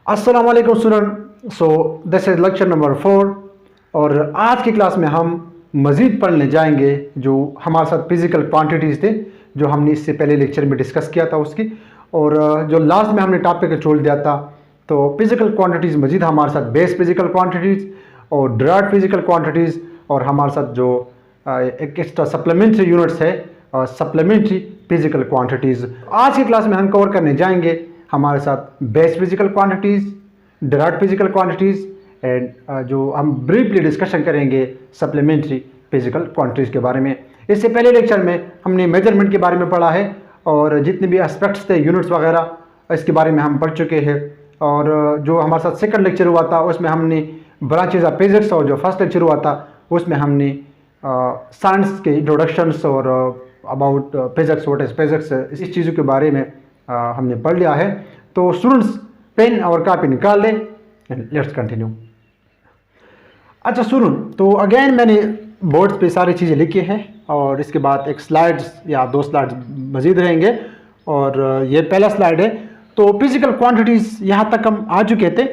अस्सलाम वालेकुम student. So this is lecture number 4 और आज की क्लास में हम मज़ीद पढ़ने जाएंगे जो हमारे साथ फिज़िकल क्वांटिटीज़ थे जो हमने इससे पहले लेक्चर में डिस्कस किया था उसकी, और जो लास्ट में हमने टॉपिक छोड़ दिया था। तो फिज़िकल क्वांटिटीज़ मज़ीद हमारे साथ बेस फिज़िकल क्वांटिटीज़ और डिराइव्ड फिज़िकल क्वांटिटीज़ और हमारे साथ जो एक एक्स्ट्रा सप्लीमेंट्री यूनिट्स है और सप्लीमेंट्री फिज़िकल क्वांटिटीज़। आज की क्लास में हम कवर करने जाएंगे हमारे साथ base physical quantities, derived physical quantities and जो हम ब्रीफली डिस्कशन करेंगे सप्लीमेंट्री फिजिकल क्वांटिटीज़ के बारे में। इससे पहले लेक्चर में हमने मेजरमेंट के बारे में पढ़ा है और जितने भी एस्पेक्ट्स थे यूनिट्स वगैरह इसके बारे में हम पढ़ चुके हैं। और जो हमारे साथ सेकंड लेक्चर हुआ था उसमें हमने ब्रांचेज ऑफ फिजिक्स, और जो फर्स्ट लेक्चर हुआ था उसमें हमने साइंस के इंट्रोडक्शंस और about physics, what is physics, इस चीज़ों के बारे में हमने पढ़ लिया है। तो स्टूडेंट्स पेन और कॉपी निकाल लें एंड लेट्स कंटिन्यू। अच्छा स्टूडेंट, तो अगेन मैंने बोर्ड्स पे सारी चीज़ें लिखी हैं और इसके बाद एक स्लाइड्स या 2 स्लाइड्स मज़ीद रहेंगे और ये पहला स्लाइड है। तो फिजिकल क्वांटिटीज़ यहाँ तक हम आ चुके थे।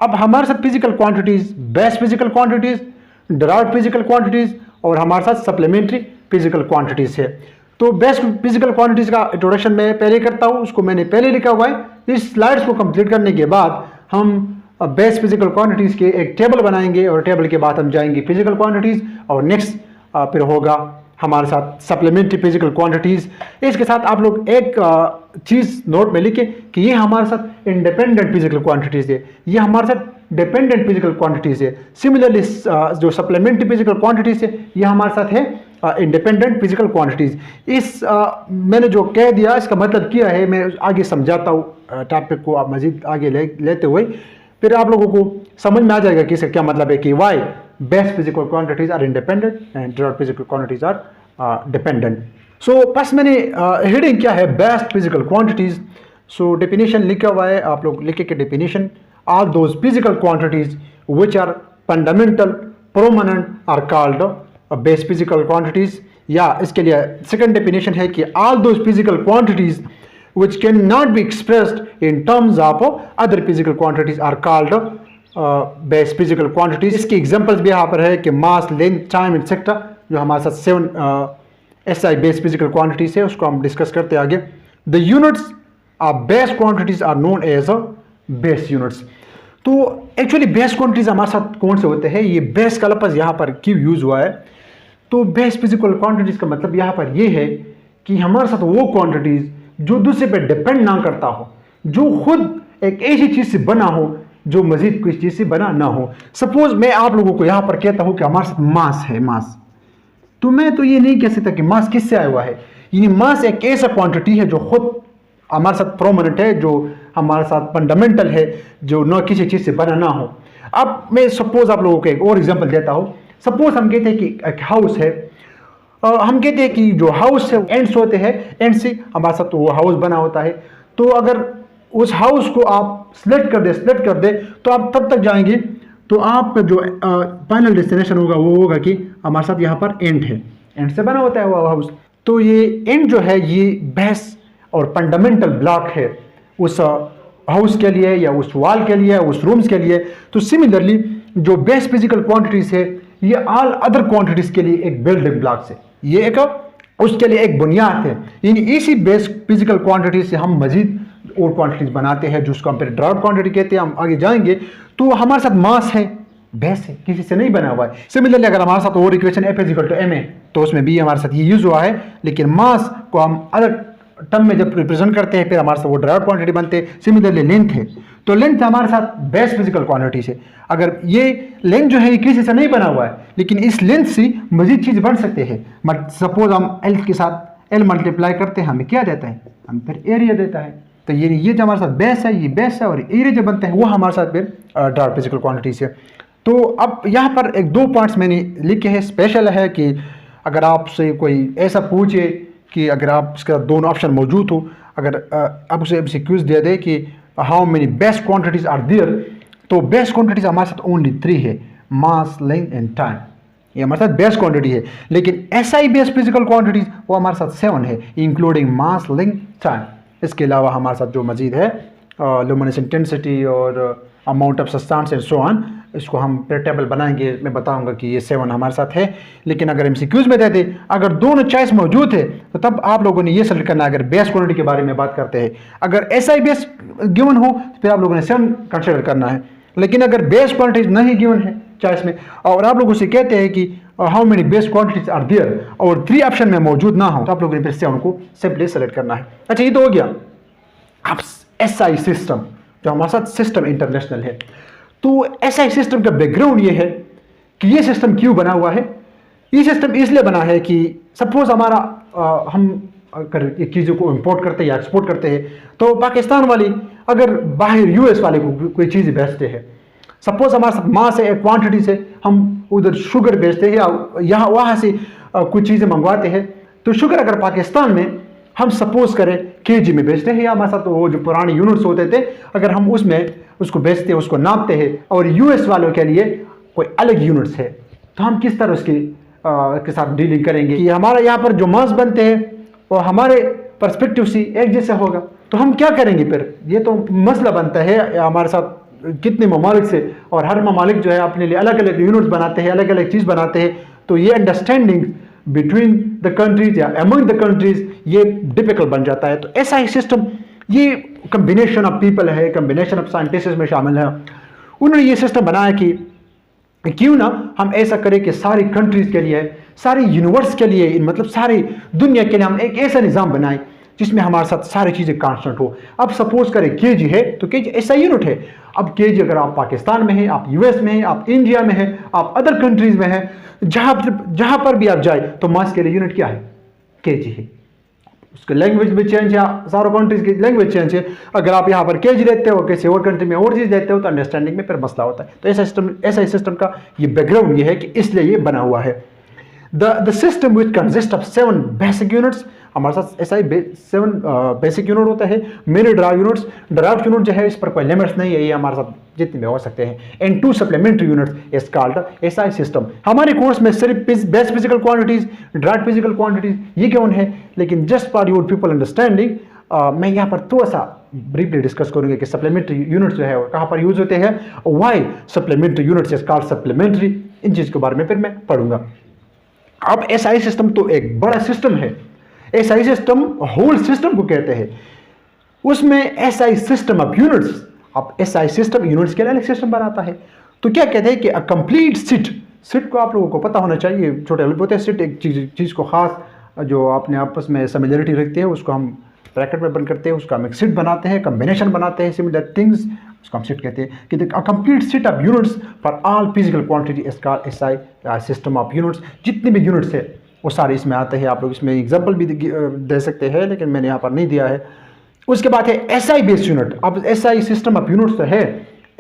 अब हमारे साथ physical quantities base physical quantities, derived physical quantities और हमारे साथ सप्लीमेंट्री फिजिकल क्वांटिटीज़ है। तो बेस्ट फिजिकल क्वांटिटीज़ का इंट्रोडक्शन मैं पहले करता हूँ, उसको मैंने पहले लिखा हुआ है। इस स्लाइड्स को कंप्लीट करने के बाद हम बेस्ट फिजिकल क्वांटिटीज़ के एक टेबल बनाएंगे और टेबल के बाद हम जाएंगे फिजिकल क्वांटिटीज़ और नेक्स्ट फिर होगा हमारे साथ सप्लीमेंट्री फिजिकल क्वांटिटीज़। इसके साथ आप लोग एक चीज़ नोट में लिखें कि ये हमारे साथ इंडिपेंडेंट फिजिकल क्वांटिटीज़ है, ये हमारे साथ डिपेंडेंट फिजिकल क्वांटिटीज़ है। सिमिलरली जो सप्लीमेंट्री फिजिकल क्वांटिटीज़ है ये हमारे साथ है इंडिपेंडेंट फिजिकल क्वांटिटीज़। इस मैंने जो कह दिया इसका मतलब क्या है मैं आगे समझाता हूँ टॉपिक को आप मज़ीद आगे लेते हुए, फिर आप लोगों को समझ में आ जाएगा कि इसका क्या मतलब है कि why base physical quantities are independent and derived physical quantities are dependent. So first मैंने हेडिंग क्या है base physical quantities. So definition लिखा हुआ है, आप लोग लिखे के definition are those physical quantities which are fundamental permanent are called base physical quantities. या इसके लिए सेकंड डेफिनेशन है कि all those physical quantities which cannot be expressed in terms of other physical quantities are called base physical quantities। इसके examples भी यहाँ पर है कि मास, लेंथ, टाइम एक्सेट्रा, जो हमारे साथ 7 SI बेस फिजिकल क्वांटिटीज है उसको हम डिस्कस करते हैं आगे। The units of base quantities are known as base units. तो एक्चुअली बेस क्वांटिटीज हमारे साथ कौन से होते हैं, ये बेस का लफ्ज़ यहाँ पर क्यों यूज हुआ है। तो बेस फिजिकल क्वांटिटीज का मतलब यहाँ पर ये है कि हमारे साथ वो क्वांटिटीज जो दूसरे पे डिपेंड ना करता हो, जो खुद एक ऐसी चीज से बना हो जो मजीद किसी चीज से बना ना हो। सपोज मैं आप लोगों को यहां पर कहता हूं कि हमारे साथ मास है, मास, तो मैं तो ये नहीं कह सकता कि मास किससे आया हुआ है। यानी मास एक ऐसा क्वांटिटी है जो खुद हमारे साथ परमानेंट है, जो हमारे साथ फंडामेंटल है, जो न किसी चीज से बना ना हो। अब मैं सपोज आप लोगों को एक और एग्जाम्पल देता हूं। सपोज हम कहते हैं कि एक हाउस है, हम कहते हैं कि जो हाउस है एंड्स होते हैं, एंड से हमारे साथ वो हाउस बना होता है। तो अगर उस हाउस को आप सिलेक्ट कर दे तो आप तब तक जाएंगे तो आप जो फाइनल डेस्टिनेशन होगा वो होगा कि हमारे साथ यहाँ पर एंड है, एंड से बना होता है वो हाउस। तो ये एंड जो है ये बेस और फंडामेंटल ब्लॉक है उस हाउस के लिए या उस वॉल के लिए, उस रूम्स के लिए। तो सिमिलरली जो बेस फिजिकल क्वांटिटीज है ये ऑल अदर क्वांटिटीज के लिए एक बिल्डिंग ब्लॉक्स है, ये एक उसके लिए एक बुनियाद है। यानी इसी बेस फिजिकल क्वांटिटी से हम मजीद और क्वांटिटीज बनाते हैं जिसको हम फिर डिराइव्ड क्वांटिटी कहते हैं। हम आगे जाएंगे तो हमारे साथ मास है, बेस है, किसी से नहीं बना हुआ है। सिमिलरली अगर हमारे साथ और इक्वेशन F = ma तो उसमें भी हमारे साथ ये यूज हुआ है, लेकिन मास को हम अलग टर्म में जब रिप्रेजेंट करते हैं फिर हमारे साथ वो डिराइव्ड क्वांटिटी बनते हैं। सिमिलरली लेंथ है, तो लेंथ हमारे साथ बेस फिजिकल क्वांटिटी से, अगर ये लेंथ जो है ये किसी से नहीं बना हुआ है, लेकिन इस लेंथ से मजीद चीज़ बन सकते हैं। बट सपोज हम एल के साथ एल मल्टीप्लाई करते हैं, हमें क्या देता है, हम फिर एरिया देता है। तो ये जो हमारे साथ बेस है ये बेस है, और एरिया जो बनता है वो हमारे साथ फिर डिराइव्ड फिजिकल क्वांटिटी से। तो अब यहाँ पर एक 2 पॉइंट्स मैंने लिखे हैं। स्पेशल है कि अगर आपसे कोई ऐसा पूछे कि अगर आप इसका दोनों ऑप्शन मौजूद हो, अगर आप उसे MCQs दे दे कि how many base quantities are there, तो बेस्ट क्वांटिटीज हमारे साथ ओनली 3 है, मास, लेंथ एंड टाइम। ये हमारे साथ बेस्ट क्वांटिटी है। लेकिन SI बेस्ट फिजिकल क्वांटिटीज वो हमारे साथ 7 है, इंक्लूडिंग मास, लेंथ, टाइम। इसके अलावा हमारे साथ जो मजीद है लुमिनस इंटेंसिटी और amount of substance and so on. इसको हम फिर टेबल बनाएंगे, मैं बताऊंगा कि ये 7 हमारे साथ है। लेकिन अगर एमसीक्यूज में देते अगर दोनों चॉइस मौजूद है तो तब आप लोगों ने ये सेलेक्ट करना है। अगर बेस क्वांटिटी के बारे में बात करते हैं, अगर एसआई बेस गिवन हो तो फिर आप लोगों ने 7 कंसिडर करना है। लेकिन अगर बेस क्वांटिटीज नहीं गिवन है चॉइस में और आप लोगों से कहते हैं कि how many base quantities are there और 3 ऑप्शन में मौजूद ना हो, तो आप लोगों ने फिर से उनको सिंपली सेलेक्ट करना है। अच्छा, ये तो हो गया। अब एसआई सिस्टम जो हमारे साथ सिस्टम इंटरनेशनल है, तो एसआई सिस्टम का बैकग्राउंड ये है कि ये सिस्टम क्यों बना हुआ है। ये सिस्टम इसलिए बना है कि सपोज हमारा हम अगर एक चीज़ों को इंपोर्ट करते हैं या एक्सपोर्ट करते हैं, तो पाकिस्तान वाली अगर बाहर यूएस वाले को कोई चीज़ बेचते हैं, सपोज हमारे साथ मास है, क्वांटिटी से हम उधर शुगर बेचते हैं या यहाँ वहाँ से कुछ चीज़ें मंगवाते हैं, तो शुगर अगर पाकिस्तान में हम सपोज करें केजी में बेचते हैं या हमारे साथ वो जो पुराने यूनिट्स होते थे अगर हम उसमें उसको बेचते हैं, उसको नापते हैं और यूएस वालों के लिए कोई अलग यूनिट्स है, तो हम किस तरह उसकी के साथ डीलिंग करेंगे कि हमारा यहाँ पर जो मास बनते हैं वो हमारे पर्सपेक्टिव से एक जैसा होगा, तो हम क्या करेंगे फिर। ये तो मसला बनता है हमारे साथ कितने ममालिक से, और हर ममालिक जो है अपने लिए अलग अलग यूनिट्स बनाते हैं, अलग अलग चीज़ बनाते हैं, तो ये अंडरस्टैंडिंग बिटवीन द कंट्रीज या अमंग द कंट्रीज ये डिफिकल्ट बन जाता है। तो ऐसा ही सिस्टम ये कम्बिनेशन ऑफ पीपल है, कम्बिनेशन ऑफ साइंटिस्ट में शामिल है। उन्होंने ये सिस्टम बनाया कि क्यों ना हम ऐसा करें कि सारी कंट्रीज के लिए, सारी यूनिवर्स के लिए, मतलब सारी दुनिया के लिए हम एक ऐसा निज़ाम बनाएं जिसमें हमारे साथ सारी चीज़ें कांस्टेंट हो। अब सपोज करें केजी है तो केजी ऐसा यूनिट है। अब केजी अगर आप पाकिस्तान में हैं, आप यूएस में हैं, आप इंडिया में हैं, आप अदर कंट्रीज में हैं, जहां पर भी आप जाए तो मास के लिए यूनिट क्या है, केजी है। उसके लैंग्वेज भी चेंज है, सारों कंट्रीज की लैंग्वेज चेंज है। अगर आप यहाँ पर केजी लेते हो, किसी और कंट्री में और चीज़ लेते हो, तो अंडरस्टैंडिंग में फिर मसला होता है। तो ऐसा सिस्टम का ये बैकग्राउंड ये है कि इसलिए ये बना हुआ है। The system which consists of 7 basic units, हमारे साथ ऐसा ही 7 बेसिक यूनिट होता है। मेरे ड्राइव यूनिट जो है इस पर कोई लिमिट्स नहीं है, ये हमारे साथ जितने भी हो सकते हैं। And 2 supplementary units is called SI system. हमारे कोर्स में सिर्फ base physical quantities, drive physical quantities ये क्यों है, लेकिन just for your people understanding मैं यहाँ पर थोड़ा सा ब्रीफली डिस्कस करूंगा कि सप्लीमेंट्री यूनिट्स जो है वो कहाँ पर यूज होते हैं, why supplementary units is called supplementary, इन चीज़ के बारे में फिर मैं पढ़ूंगा। अब एसआई सिस्टम तो एक बड़ा सिस्टम है। एसआई सिस्टम होल सिस्टम को कहते हैं। उसमें एसआई सिस्टम ऑफ यूनिट्स, अब एसआई सिस्टम यूनिट्स के लिए अलग सिस्टम बनाता है। तो क्या कहते हैं कि अ कंप्लीट सिट को आप लोगों को पता होना चाहिए, छोटे अलग होते हैं। सिट एक चीज़ को खास जो अपने आपस में सिमिलरिटी रखते हैं उसको हम ब्रैकेट में बंद करते हैं, उसका हम एक सिट बनाते हैं, कम्बिनेशन बनाते हैं, सिमिलर थिंग्स, उसको हम सेट कहते हैं कि a complete set of units for all physical quantity is called SI system of units. जितने भी यूनिट्स है वो सारे इसमें आते हैं। आप लोग इसमें एग्जांपल भी दे सकते हैं, लेकिन मैंने यहाँ पर नहीं दिया है। उसके बाद है एसआई बेस यूनिट। अब एसआई सिस्टम ऑफ यूनिट्स तो है,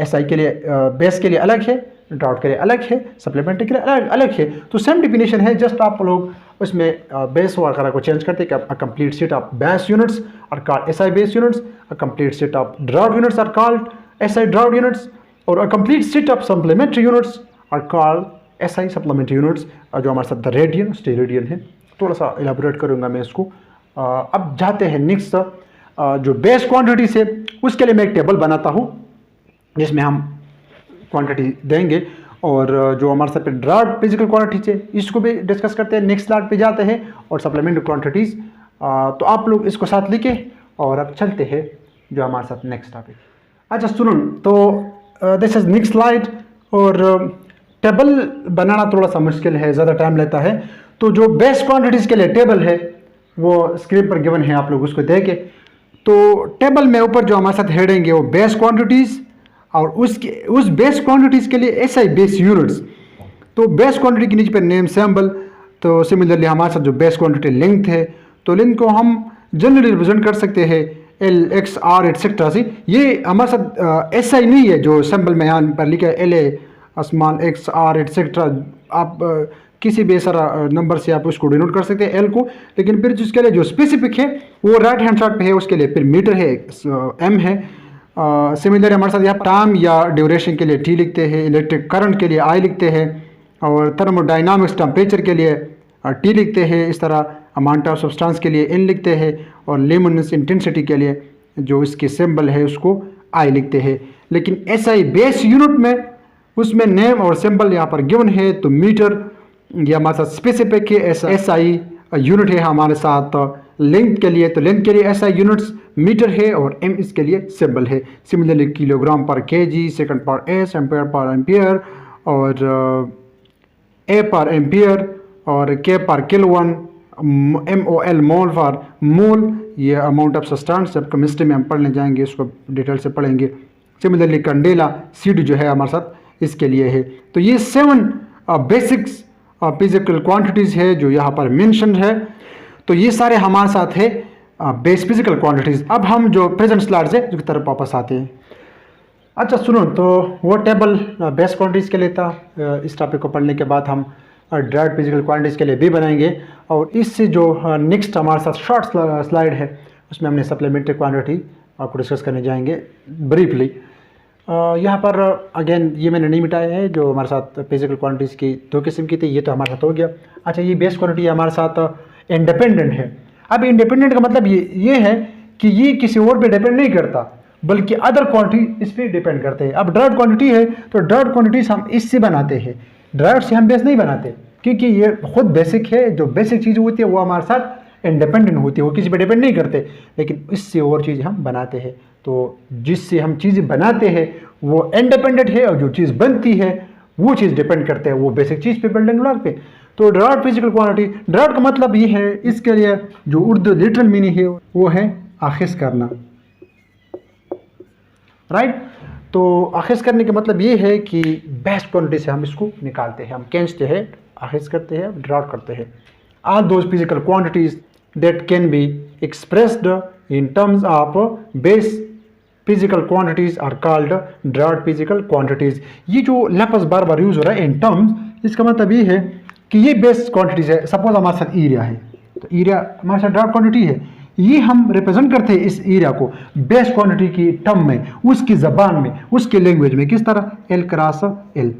एसआई के लिए बेस के लिए अलग है, ड्राउट के लिए अलग है, सप्लीमेंट्री के लिए अलग है। तो सेम डिफिनेशन है, जस्ट आप लोग उसमें बेस वगैरह को चेंज करते हैं कि a complete set of base units are called SI base units, a complete set of derived units are called SI derived units, और a complete set of supplementary units are called SI supplementary units. जो हमारे साथ radian steradian है, थोड़ा सा elaborate करूँगा मैं इसको। अब जाते हैं नेक्स्ट, जो बेस क्वांटिटी से उसके लिए मैं एक टेबल बनाता हूँ जिसमें हम क्वांटिटी देंगे, और जो हमारे साथ ड्राउट फिजिकल क्वांटिटी है इसको भी डिस्कस करते हैं। नेक्स्ट स्लाइड पे जाते हैं और सप्लीमेंट्री क्वांटिटीज़। तो आप लोग इसको साथ लिखें और अब चलते हैं जो हमारे साथ नेक्स्ट टॉपिक। अच्छा स्टूडेंट, तो दिस इज नेक्स्ट स्लाइड। और टेबल बनाना थोड़ा सा मुश्किल है, ज़्यादा टाइम लेता है। तो जो बेस क्वांटिटीज़ के लिए टेबल है वो स्क्रीन पर गिवन है, आप लोग उसको देखें। तो टेबल में ऊपर जो हमारे साथ हेडिंग है वो बेस क्वांटिटीज़, और उस बेस क्वांटिटीज़ के लिए एसआई बेस यूनिट्स। तो बेस क्वांटिटी के नीचे पर नेम सिंबल। तो सिमिलरली हमारे साथ जो बेस क्वांटिटी लेंथ है, तो लेंथ को हम जनरली रिप्रेजेंट कर सकते हैं एल एक्स आर एटसेट्रा से। ये हमारे साथ एसआई नहीं है जो सिंबल में यहाँ पर लिखा है L A small X R etcetera. आप किसी भी सारा नंबर से आप उसको डिनोट कर सकते हैं एल को, लेकिन फिर जिसके लिए जो स्पेसिफिक है वो राइट हैंड साइड पे है, उसके लिए फिर मीटर है, एम है। सिमिलर हमारे साथ यहाँ टाइम या ड्यूरेशन के लिए टी लिखते हैं, इलेक्ट्रिक करंट के लिए आई लिखते हैं, और थर्मोडाइनामिक्स टेम्परेचर के लिए टी लिखते हैं। इस तरह अमाउंट ऑफ सब्सटेंस के लिए एन लिखते हैं, और ल्यूमिनस इंटेंसिटी के लिए जो इसके सिंबल है उसको आई लिखते हैं। लेकिन एसआई बेस यूनिट में उसमें नेम और सिंबल यहाँ पर गिवन है, तो मीटर ये हमारे साथ स्पेसिफिक है। एसआई यूनिट है हमारे साथ लेंथ के लिए, तो लेंथ के लिए एसआई यूनिट्स मीटर है और एम इसके लिए सिंबल है। सिमिलरली किलोग्राम पर केजी, सेकंड पर एस, एम्पेयर पर एम्पियर और ए पर एम्पियर और के पर किलोवन, MOL मोल फॉर मोल, ये अमाउंट ऑफ सब्सटेंस। जब केमिस्ट्री में हम पढ़ने जाएंगे इसको डिटेल से पढ़ेंगे। सिमिलरली कैंडेला सीड जो है हमारे साथ इसके लिए है। तो ये 7 बेसिक्स फिजिकल क्वांटिटीज़ है जो यहाँ पर मेंशन है। तो ये सारे हमारे साथ है बेस फिजिकल क्वांटिटीज़। अब हम जो प्रेजेंट स्लाइड से जो तरफ वापस आते हैं। अच्छा सुनो, तो वो टेबल बेस क्वांटिटीज़ के लिए था। इस टॉपिक को पढ़ने के बाद हम डायरेक्ट फिजिकल क्वांटिटीज़ के लिए भी बनाएंगे। और इससे जो नेक्स्ट हमारे साथ शॉर्ट स्लाइड है उसमें हमने सप्लीमेंट्री क्वांटिटी आपको डिस्कस करने जाएंगे ब्रीफली। यहाँ पर अगेन ये मैंने नहीं मिटाया है, जो हमारे साथ फिजिकल क्वांटिटीज़ की 2 किस्म की थी, ये तो हमारे साथ हो गया। अच्छा, ये बेस क्वांटिटी हमारे साथ इंडिपेंडेंट है। अब इंडिपेंडेंट का मतलब ये है कि ये किसी और पे डिपेंड नहीं करता, बल्कि अदर क्वांटिटी इस पर डिपेंड करते हैं। अब ड्राइव्ड क्वांटिटी है तो ड्राइव्ड क्वांटिटीज हम इससे बनाते हैं, ड्राइव्ड से हम बेस नहीं बनाते, क्योंकि ये खुद बेसिक है। जो बेसिक चीज़ होती है वो हमारे साथ इंडिपेंडेंट होती है, वो किसी पे डिपेंड नहीं करते। लेकिन इससे और चीज़ हम बनाते हैं, तो जिससे हम चीज़ें बनाते हैं वो इंडिपेंडेंट है, और जो चीज़ बनती है वो चीज़ डिपेंड करते हैं वो बेसिक चीज़ पे, बिल्डिंग ब्लॉक पे। तो ड्राइव्ड फिजिकल क्वांटिटी, ड्राइव्ड का मतलब ये है, इसके लिए जो उर्दू लिटरल मीनिंग है वो है आखिज करना, राइट। तो आखिज करने का मतलब ये है कि बेस्ट क्वांटिटी से हम इसको निकालते हैं, हम खींचते हैं, आखिज करते हैं, ड्राइव करते हैं। All those physical quantities that can be expressed in terms of base physical quantities are called derived physical quantities. ये जो लफ्ज़ बार बार यूज हो रहा है इन टर्म्स, इसका मतलब ये है कि ये बेस क्वांटिटीज है। सपोज हमारे साथ एरिया है, तो एरिया हमारे साथ ड्राइव्ड क्वांटिटी है, ये हम रिप्रेजेंट करते हैं इस एरिया को बेस क्वांटिटी की टर्म में, उसकी ज़बान में, उसकी लैंग्वेज में, किस तरह, L क्रॉस L।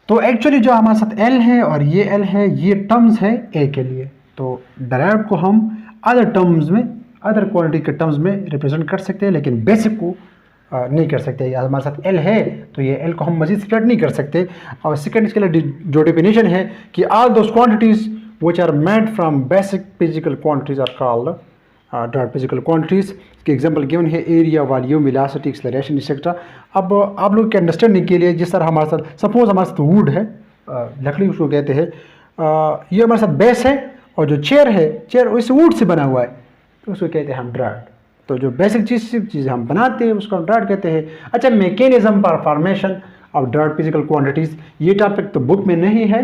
तो एक्चुअली जो हमारे साथ L है और ये L है, ये टर्म्स है A के लिए। तो डायरेक्ट को हम अदर टर्म्स में, अदर क्वांटिटी के टर्म्स में रिप्रेजेंट कर सकते हैं, लेकिन बेसिक को नहीं कर सकते। हमारे साथ L है तो ये L को हम मजीद स्प्रेड नहीं कर सकते। और सेकेंड इसके लिए जो डिफिनेशन है कि all those quantities which are made from basic physical quantities are called derived physical quantities. के एग्जांपल गिवन है area, volume, velocity, acceleration, etcetera. अब आप लोग के अंडरस्टैंडिंग के लिए, जिस तरह हमारे साथ सपोज हमारे साथ वुड है, लकड़ी उसको कहते हैं, ये हमारे साथ बेस है, और जो चेयर है, चेयर इस वुड से बना हुआ है, तो उसको कहते हैं हम ड्राइव्ड। तो जो बेसिक चीज़ हम बनाते हैं उसको हम ड्राइव्ड कहते हैं। अच्छा, mechanism for formation of derived physical quantities, ये टॉपिक तो बुक में नहीं है,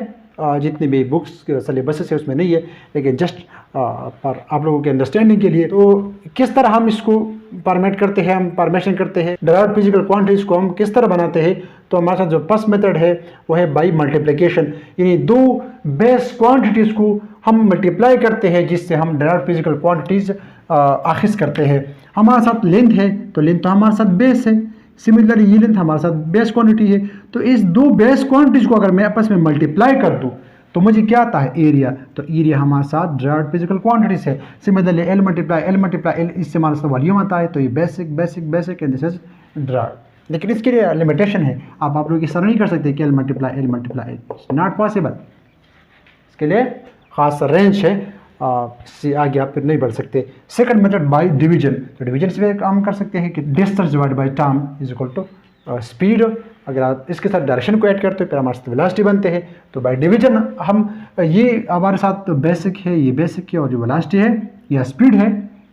जितनी भी बुक्स सिलेबस है उसमें नहीं है, लेकिन जस्ट पर आप लोगों के अंडरस्टैंडिंग के लिए। तो किस तरह हम इसको फॉर्मेट करते हैं, हम फॉर्मेशन करते हैं ड्राइव्ड फिजिकल क्वांटिटीज़ को हम किस तरह बनाते हैं। तो हमारे साथ जो फर्स्ट मेथड है वो है बाई मल्टीप्लिकेशन, यानी 2 बेस क्वांटिटीज़ को हम मल्टीप्लाई करते हैं, जिससे हम ड्राइव्ड फिजिकल क्वांटिटीज़ आखिज करते हैं। हमारे साथ लेंथ है, तो लेंथ तो हमारे साथ बेस है, सिमिलरली ये लेंथ हमारे साथ बेस क्वांटिटी है। तो इस 2 बेस क्वांटिटीज को अगर मैं आपस में मल्टीप्लाई कर दूं तो मुझे क्या आता है, एरिया। तो एरिया हमारे साथ ड्राइव्ड फिजिकल क्वांटिटीज है। सिमिलरली L मल्टीप्लाई L, इससे हमारे साथ वॉल्यूम आता है, तो ये basic basic basic and this is derived. लेकिन इसके लिए लिमिटेशन है, आप लोग इस तरह नहीं कर सकते कि L multiply L, it's not possible. इसके लिए खास रेंज है, इससे आगे आप फिर नहीं बढ़ सकते। सेकंड मेथड बाय डिवीजन, तो डिवीजन से हम कर सकते हैं कि distance divide by time is equal to speed. अगर आप इसके साथ डायरेक्शन को ऐड करते हो फिर हमारे साथ वेलोसिटी बनते हैं। तो बाय डिवीजन हम, ये हमारे साथ बेसिक है, ये बेसिक है, और जो वेलोसिटी है या स्पीड है,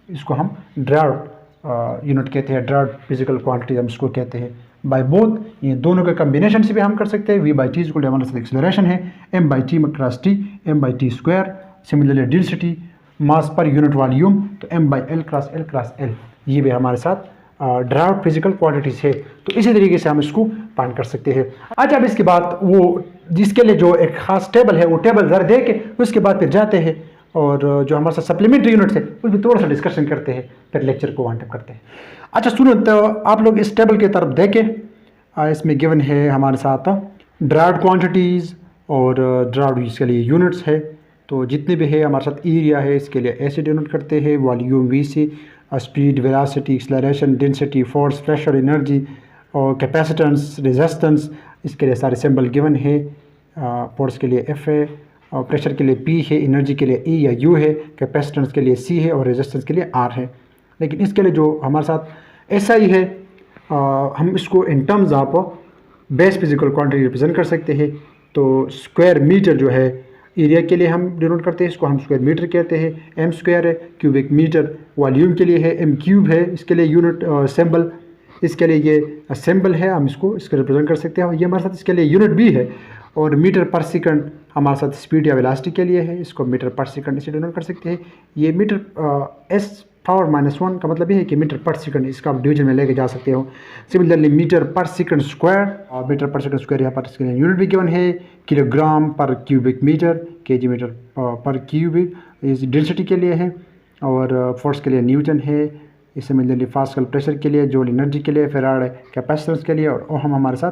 इसको हम ड्राइव्ड यूनिट कहते हैं, ड्राइव्ड फिजिकल क्वांटिटी हम इसको कहते हैं। बाय बोथ, ये दोनों के कम्बिनेशन से भी हम कर सकते हैं। V/T इज इक्वल टू हमारे साथ एक्सेलरेशन है, M/T cross T, M/T square. Similarly density, mass per unit volume, तो M/L क्रॉस L, ये भी हमारे साथ ड्राइव्ड फिजिकल क्वांटिटीज है। तो इसी तरीके से हम इसको फाइंड कर सकते हैं। अच्छा, अब इसके बाद वो जिसके लिए जो एक खास टेबल है, वो टेबल ज़रा दे के उसके बाद फिर जाते हैं और जो हमारे साथ सप्लीमेंट्री यूनिट्स है उसमें थोड़ा सा डिस्कशन करते हैं, फिर लेक्चर को वाइंड अप करते हैं। अच्छा सुनो, तो आप लोग इस टेबल की तरफ देखें, इसमें गिवन है हमारे साथ ड्राइव्ड क्वांटिटीज़ और ड्राइव्ड इसके लिए यूनिट्स है। तो जितने भी है हमारे साथ एरिया है, इसके लिए ऐसे डिनोट करते हैं, वॉल्यूम V से, speed, velocity, acceleration, density, force, pressure, energy और कैपेसिटेंस, रेजिस्टेंस, इसके लिए सारे सिंबल गिवन है। फोर्स के लिए F है, और प्रेशर के लिए P है, एनर्जी के लिए E या U है, कैपेसिटेंस के लिए C है और रेजिस्टेंस के लिए R है। लेकिन इसके लिए जो हमारे साथ SI है, हम इसको इन terms of base physical quantity represent कर सकते हैं। तो स्क्वायर मीटर जो है एरिया के लिए हम डिनोट करते हैं, इसको हम स्क्वायर मीटर कहते हैं। M स्क्वायर है, क्यूबिक मीटर वॉल्यूम के लिए है, M क्यूब है इसके लिए यूनिट सिंबल, इसके लिए ये सिंबल है, हम इसको रिप्रेजेंट कर सकते हैं। और ये हमारे साथ इसके लिए यूनिट भी है। और मीटर पर सेकंड हमारे साथ स्पीड या वेलोसिटी के लिए है, इसको मीटर पर सेकंड इसे डिनोट कर सकते हैं। ये मीटर S पावर -1 का मतलब ये है कि मीटर पर सेकंड, इसका आप डिवीजन में लेके जा सकते हो। सिमिलरली मीटर पर सेकंड स्क्वायर, और मीटर पर सेकंड स्क्वायर यहाँ पर इसके लिए यूनिट भी गिवन है, किलोग्राम पर क्यूबिक मीटर, केजी मीटर पर क्यूबिक, इस डेंसिटी के लिए है। और फोर्स के लिए न्यूटन है, इससे सिमिलरली पास्कल प्रेशर के लिए, जूल एनर्जी के लिए, फैराड कैपेसिटेंस के लिए, और ओहम हमारे साथ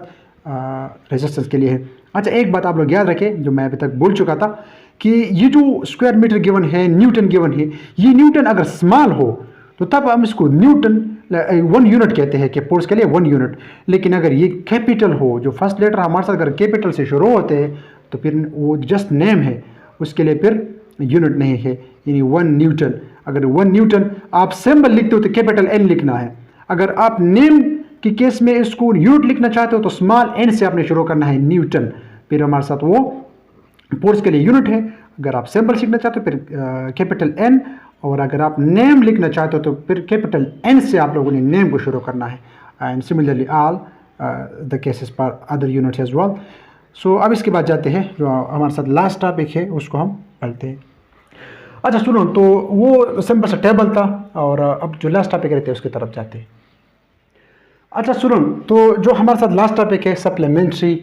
रेजिस्टेंस के लिए है। अच्छा, एक बात आप लोग याद रखें जो मैं अभी तक बोल चुका था कि ये जो स्क्वायर मीटर गिवन है, न्यूटन गिवन है, ये न्यूटन अगर स्मॉल हो तो तब हम इसको न्यूटन 1 यूनिट कहते हैं कि फोर्स के लिए 1 यूनिट। लेकिन अगर ये कैपिटल हो, जो फर्स्ट लेटर हमारे साथ अगर कैपिटल से शुरू होते हैं तो फिर वो जस्ट नेम है, उसके लिए फिर यूनिट नहीं है, यानी 1 न्यूटन। अगर 1 न्यूटन आप सिंबल लिखते हो तो कैपिटल N लिखना है। अगर आप नेम के केस में इसको यूनिट लिखना चाहते हो तो स्मॉल n से आपने शुरू करना है, न्यूटन। फिर हमारे साथ वो फोर्स के लिए यूनिट है। अगर आप सिंबल सीखना चाहते हो फिर कैपिटल N, और अगर आप नेम लिखना चाहते हो तो फिर कैपिटल N से आप लोगों ने नेम को शुरू करना है। And similarly all the cases for other units as well. So अब इसके बाद जाते हैं जो हमारे साथ लास्ट टॉपिक है, उसको हम पढ़ते हैं। अच्छा सुनो, तो वो सिंपल सा टेबल था, और अब जो लास्ट टॉपिक रहते हैं उसकी तरफ जाते हैं। अच्छा सुनो, तो जो हमारे साथ लास्ट टॉपिक है सप्लीमेंट्री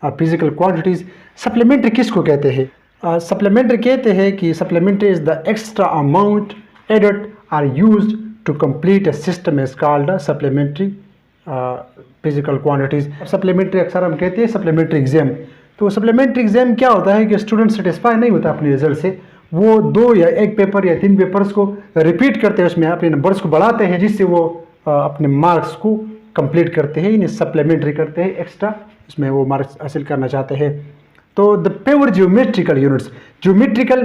फिजिकल क्वांटिटीज़। सप्लीमेंट्री किसको कहते हैं? सप्लीमेंट्री कहते हैं कि supplementary is the extra amount added or used to complete a system is called supplementary physical quantities. Supplementary अक्सर हम कहते हैं सप्लीमेंट्री एग्जाम। तो सप्लीमेंट्री एग्जाम क्या होता है कि स्टूडेंट सेटिस्फाई नहीं होता अपने रिजल्ट से, वो 2 या 1 पेपर या 3 पेपर्स को रिपीट करते हैं, उसमें अपने नंबर्स को बढ़ाते हैं, जिससे वो अपने मार्क्स को कंप्लीट करते हैं, इन्हें सप्लीमेंट्री करते हैं, एक्स्ट्रा इसमें वो मार्क्स हासिल करना चाहते हैं। तो the pure geometrical units, geometrical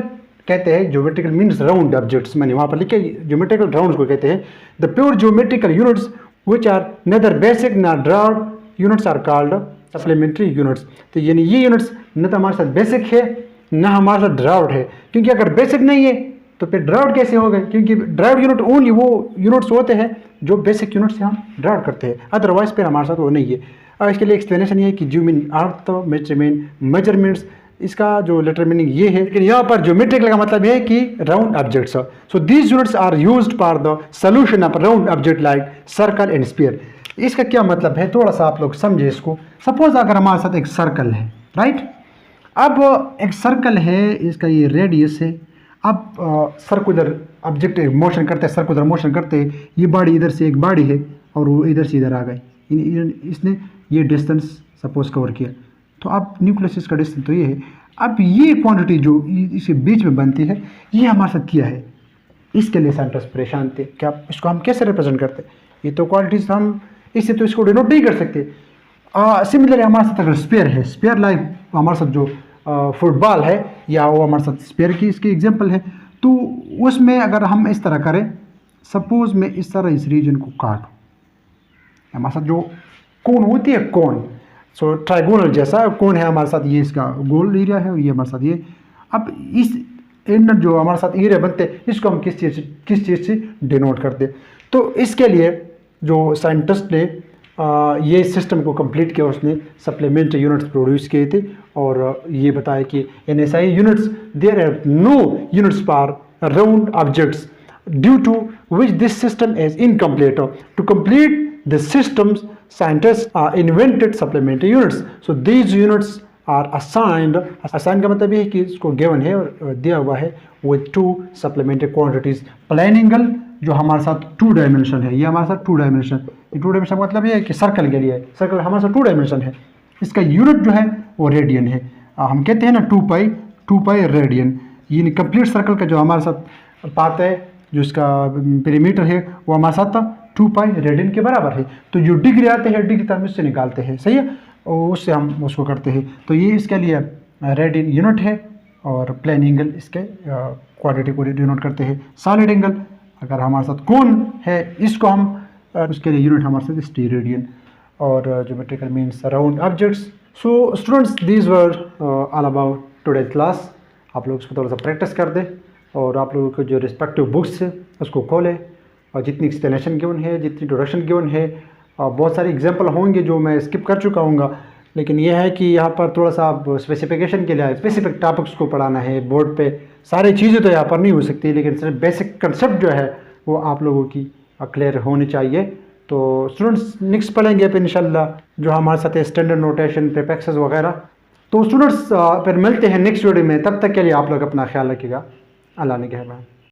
कहते हैं, ज्योमेट्रिकल मीन्स राउंड ऑब्जेक्ट्स, मैंने वहाँ पर लिखे ज्योमेट्रिकल राउंड्स को कहते हैं। The pure geometrical units which are neither basic nor derived units are called supplementary units. तो यानी ये यूनिट्स न तो हमारे साथ बेसिक है ना हमारे साथ ड्राउड है, क्योंकि अगर बेसिक नहीं है तो फिर ड्राउड कैसे हो गए? क्योंकि ड्राउड यूनिट ओनली वो यूनिट्स होते हैं जो बेसिक यूनिट से हम ड्राउड करते हैं, अदरवाइज फिर हमारे साथ वो नहीं है। और इसके लिए एक्सप्लेनेशन ये है कि ज्यूमिन अर्थ मेजरमेंट्स, इसका जो लेटर मीनिंग ये है, लेकिन यहाँ पर ज्योमेट्रिकल का मतलब ये है कि round objects. So these units are used for the solution of round object like circle and sphere. इसका क्या मतलब है, थोड़ा सा आप लोग समझे इसको। सपोज अगर हमारे साथ एक सर्कल है, राइट, अब एक सर्कल है, इसका ये रेडियस है। अब सर्कुलर ऑब्जेक्ट मोशन करते हैं, सर्कुलर मोशन करते हैं, ये बॉडी इधर से एक बॉडी है और वो इधर से इधर आ गई, इसने ये डिस्टेंस सपोज कवर किया। तो अब न्यूक्लियस का डिस्टेंस तो ये है। अब ये क्वांटिटी जो इसके बीच में बनती है, ये हमारे साथ किया है, इसके लिए साइंटिस्ट परेशान थे। क्या इसको हम कैसे रिप्रेजेंट करते हैं? ये तो क्वांटिटीज हम इससे तो इसको डिनोट नहीं कर सकते। सिमिलरली हमारे साथ अगर स्पेयर है, स्पेयर लाइक हमारे साथ जो फुटबॉल है या वो हमारे साथ स्पेयर की इसकी एग्जांपल है, तो उसमें अगर हम इस तरह करें, सपोज मैं इस तरह इस रीजन को काटूँ, हमारे साथ जो कोन होती है, कोन, सो ट्राइगोनल जैसा कोन है हमारे साथ, ये इसका गोल एरिया है और ये हमारे साथ ये। अब इस इंडर जो हमारे साथ एरिया बनते हैं, इसको हम किस चीज़ से डिनोट करते हैं? तो इसके लिए जो साइंटिस्ट ने ये सिस्टम को कंप्लीट किया, उसने सप्लीमेंट्री यूनिट्स प्रोड्यूस किए थे और ये बताया कि in S I units there are no units for round objects due to which this system is incomplete. To complete the systems scientists invented supplementary units. So these units are assigned का मतलब ये है कि इसको given है और दिया हुआ है with 2 supplementary quantities। Plane angle जो हमारे साथ 2 डायमेंशन है, ये हमारे साथ 2 डायमेंशन, ये 2 डायमेंशन मतलब ये है कि सर्कल के लिए, सर्कल हमारे साथ 2 डायमेंशन है, इसका यूनिट जो है वो रेडियन है। हम कहते हैं ना 2 पाई रेडियन, ये कंप्लीट सर्कल का जो हमारे साथ पाथ है जो इसका पेरीमीटर है वो हमारे साथ था 2 पाई रेडियन के बराबर है। तो जो डिग्री आते हैं डिग्री तो हम इससे निकालते हैं, सही है, और उससे हम उसको करते हैं। तो ये इसके लिए रेडियन यूनिट है और प्लेन एंगल इसके क्वाड्रेटिक को डिनोट करते हैं। सॉलिड एंगल अगर हमारे साथ कोन है इसको हम उसके लिए यूनिट हमारे साथ स्टेरेडियन और geometrical means round objects. So students these were all about today's class. आप लोग इसमें थोड़ा सा प्रैक्टिस कर दें और आप लोगों को जो रिस्पेक्टिव बुक्स है उसको खोलें और जितनी एक्सप्लेनेशन गिवन है, जितनी इंट्रोडक्शन गिवन है, बहुत सारे एग्जांपल होंगे जो मैं स्किप कर चुका हूँगा, लेकिन यह है कि यहाँ पर थोड़ा सा आप स्पेसिफिकेशन के लिए स्पेसिफिक टॉपिक्स को पढ़ाना है बोर्ड पे। सारी चीज़ें तो यहाँ पर नहीं हो सकती, लेकिन सिर्फ बेसिक कंसेप्ट जो है वो आप लोगों की क्लियर होनी चाहिए। तो स्टूडेंट्स नेक्स्ट पढ़ेंगे फिर इंशाल्लाह जो हमारे साथ है स्टैंडर्ड नोटेशन, प्रीफिक्सेस वगैरह। तो स्टूडेंट्स फिर मिलते हैं नेक्स्ट वीडियो में, तब तक के लिए आप लोग अपना ख्याल रखिएगा। अल्लाह ने कहना।